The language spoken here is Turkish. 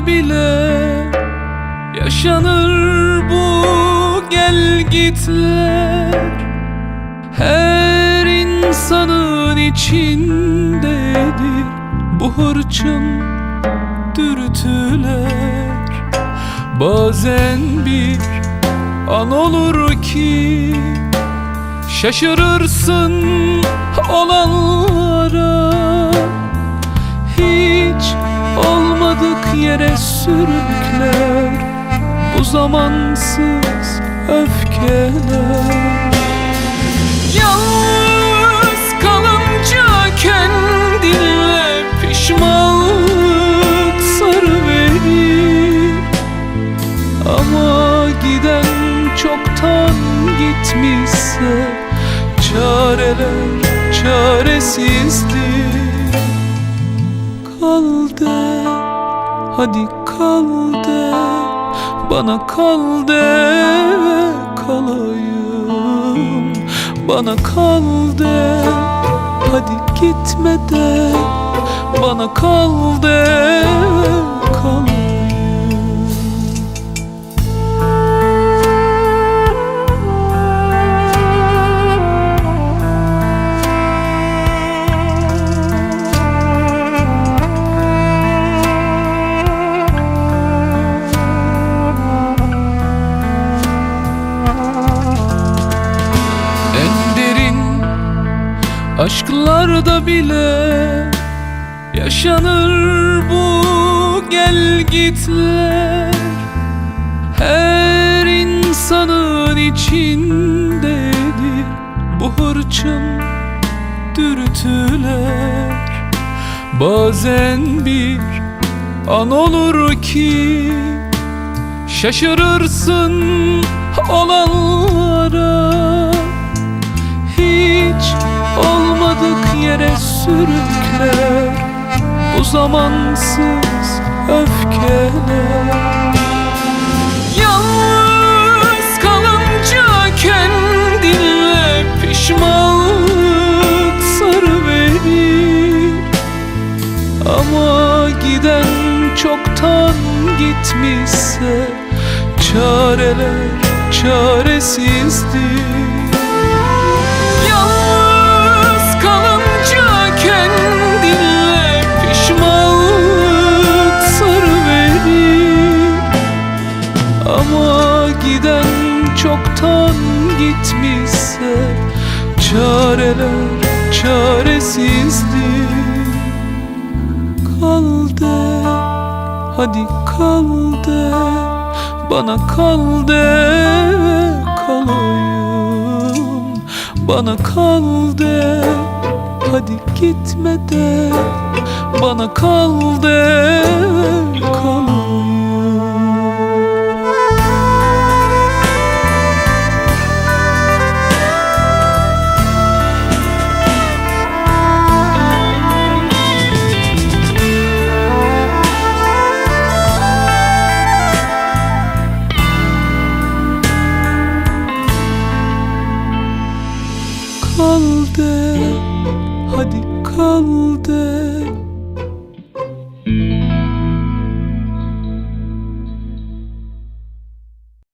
Şarkılarda bile yaşanır bu gelgitler. Her insanın içindedir bu hırçın dürtüler. Bazen bir an olur ki şaşırırsın olanlara. Hiç olmadık yere sürükler bu zamansız öfkeler. Yalnız kalınca kendinle pişmanlık sarıverir. Ama giden çoktan gitmişse çareler çaresizdir. Kal de, hadi kal de, bana kal de, kalayım. Bana kal de, hadi gitme de, bana kal de, kalayım. Aşklarda bile yaşanır bu gelgitler. Her insanın içindedir bu hırçın dürtüler. Bazen bir an olur ki şaşırırsın olanlara. Hiç olmadık yere sürükler bu zamansız öfkeler. Yalnız kalınca kendinle pişmanlık sarıverir. Ama giden çoktan gitmişse çareler çaresizdir. Ama giden çoktan gitmişse çareler çaresizdir. Kal de, hadi kal de, bana kal de, kalayım. Bana kal de, hadi gitme de, bana kal de, kalayım. Kal de, hadi kal de,